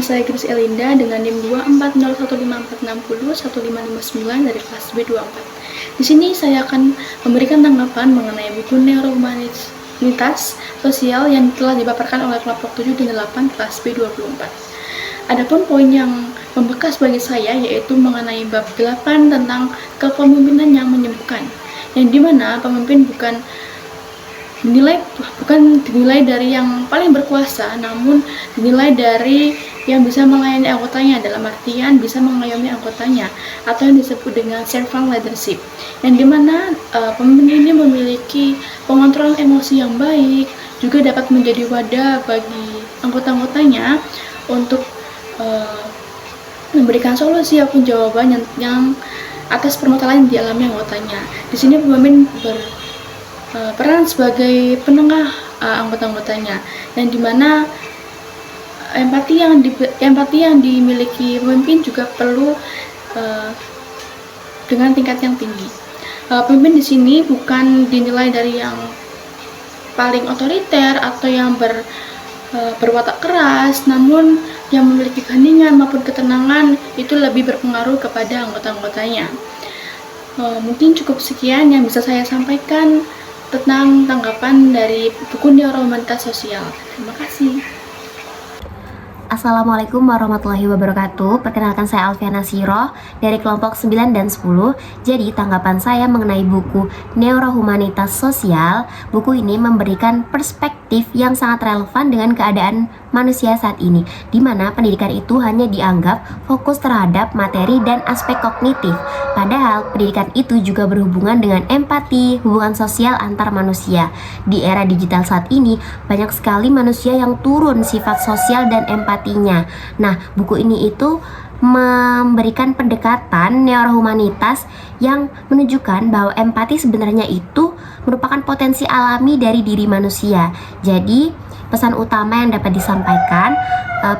saya Grace Elinda dengan NIM 24015460159 dari kelas B24. Di sini saya akan memberikan tanggapan mengenai buku Neurohumanitas Sosial yang telah dipaparkan oleh kelompok 7 dan 8 kelas B24. Adapun poin yang membekas bagi saya yaitu mengenai bab 8 tentang kepemimpinan yang menyembuhkan, yang dimana pemimpin bukan dinilai dari yang paling berkuasa, namun dinilai dari yang bisa melayani anggotanya, dalam artian bisa mengayomi anggotanya, atau yang disebut dengan servant leadership, yang dimana pemimpin ini memiliki pengontrolan emosi yang baik, juga dapat menjadi wadah bagi anggota-anggotanya untuk memberikan solusi ataupun jawaban yang atas permasalahan yang dialami anggotanya. Di sini pemimpin berperan sebagai penengah anggota-anggotanya, yang dimana empati yang dimiliki pemimpin juga perlu dengan tingkat yang tinggi. Pemimpin di sini bukan dinilai dari yang paling otoriter atau yang berwatak keras, namun yang memiliki keheningan maupun ketenangan itu lebih berpengaruh kepada anggota-anggotanya. Mungkin cukup sekian yang bisa saya sampaikan tentang tanggapan dari buku Neurohumanitas Sosial. Terima kasih. Assalamualaikum warahmatullahi wabarakatuh. Perkenalkan, saya Alfiana Siroh dari kelompok 9 dan 10. Jadi tanggapan saya mengenai buku Neurohumanitas Sosial. Buku ini memberikan perspektif yang sangat relevan dengan keadaan manusia saat ini, di mana pendidikan itu hanya dianggap fokus terhadap materi dan aspek kognitif. Padahal pendidikan itu juga berhubungan dengan empati, hubungan sosial antar manusia. Di era digital saat ini, banyak sekali manusia yang turun sifat sosial dan empatinya. Nah, buku ini itu memberikan pendekatan neurohumanitas yang menunjukkan bahwa empati sebenarnya itu merupakan potensi alami dari diri manusia. Jadi, pesan utama yang dapat disampaikan,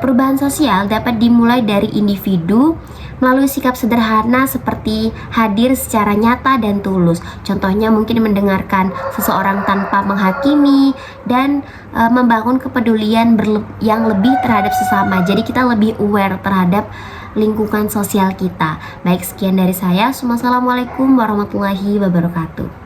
perubahan sosial dapat dimulai dari individu melalui sikap sederhana seperti hadir secara nyata dan tulus. Contohnya mungkin mendengarkan seseorang tanpa menghakimi dan membangun kepedulian yang lebih terhadap sesama. Jadi kita lebih aware terhadap lingkungan sosial kita. Baik, sekian dari saya. Wassalamualaikum warahmatullahi wabarakatuh.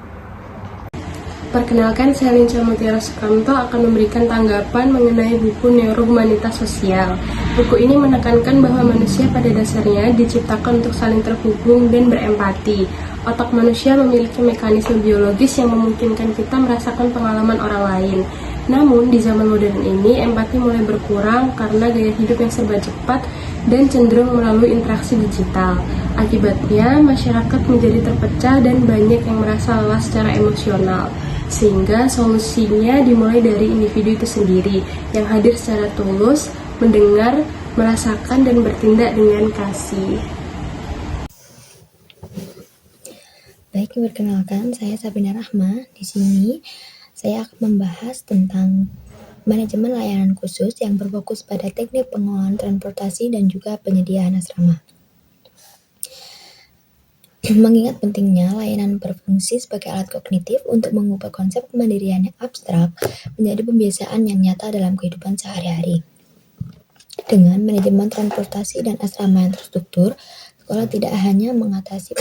Perkenalkan, saya Linca Mutiara Sukamto akan memberikan tanggapan mengenai buku Neurohumanitas Sosial. Buku ini menekankan bahwa manusia pada dasarnya diciptakan untuk saling terhubung dan berempati. Otak manusia memiliki mekanisme biologis yang memungkinkan kita merasakan pengalaman orang lain. Namun, di zaman modern ini, empati mulai berkurang karena gaya hidup yang serba cepat dan cenderung melalui interaksi digital. Akibatnya, masyarakat menjadi terpecah dan banyak yang merasa lelah secara emosional. Sehingga solusinya dimulai dari individu itu sendiri yang hadir secara tulus, mendengar, merasakan, dan bertindak dengan kasih. Baik, perkenalkan, saya Sabina Rahma. Di sini saya akan membahas tentang manajemen layanan khusus yang berfokus pada teknik pengelolaan transportasi dan juga penyediaan asrama. Mengingat pentingnya, layanan berfungsi sebagai alat kognitif untuk mengubah konsep kemandirian yang abstrak menjadi pembiasaan yang nyata dalam kehidupan sehari-hari. Dengan manajemen transportasi dan asrama yang terstruktur, sekolah tidak hanya mengatasi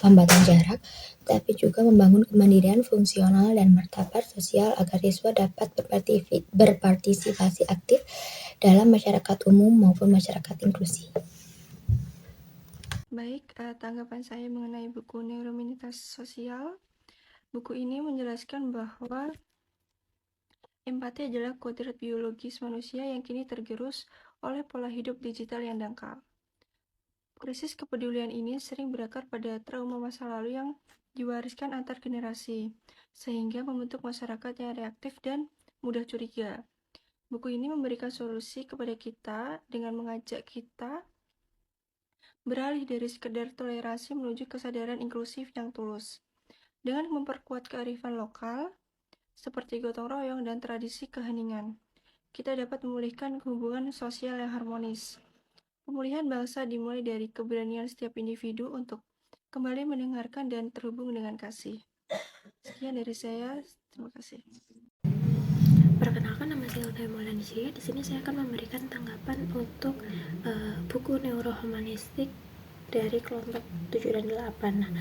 hambatan jarak, tapi juga membangun kemandirian fungsional dan martabat sosial agar siswa dapat berpartisipasi aktif dalam masyarakat umum maupun masyarakat inklusi. Baik, tanggapan saya mengenai buku Neurohumanitas Sosial. Buku ini menjelaskan bahwa empati adalah kodrat biologis manusia yang kini tergerus oleh pola hidup digital yang dangkal. Krisis kepedulian ini sering berakar pada trauma masa lalu yang diwariskan antar generasi, sehingga membentuk masyarakat yang reaktif dan mudah curiga. Buku ini memberikan solusi kepada kita dengan mengajak kita beralih dari sekedar toleransi menuju kesadaran inklusif yang tulus. Dengan memperkuat kearifan lokal, seperti gotong royong dan tradisi keheningan, kita dapat memulihkan hubungan sosial yang harmonis. Pemulihan bangsa dimulai dari keberanian setiap individu untuk kembali mendengarkan dan terhubung dengan kasih. Sekian dari saya, terima kasih. Perkenalkan, nama saya Ulta Maulani. Di sini saya akan memberikan tanggapan untuk buku neurohumanistik dari kelompok 7 dan 8. Nah,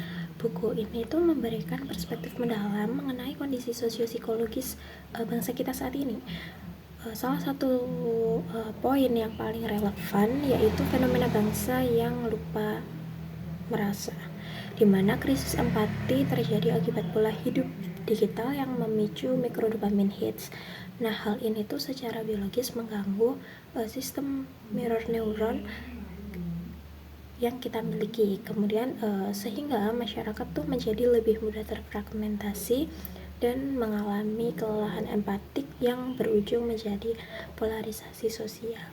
buku ini tuh memberikan perspektif mendalam mengenai kondisi sosiopsikologis bangsa kita saat ini. Salah satu poin yang paling relevan yaitu fenomena bangsa yang lupa merasa, di mana krisis empati terjadi akibat pola hidup digital yang memicu mikrodopamin hits. Nah, hal ini tuh secara biologis mengganggu sistem mirror neuron yang kita miliki. Kemudian sehingga masyarakat tuh menjadi lebih mudah terfragmentasi dan mengalami kelelahan empatik yang berujung menjadi polarisasi sosial.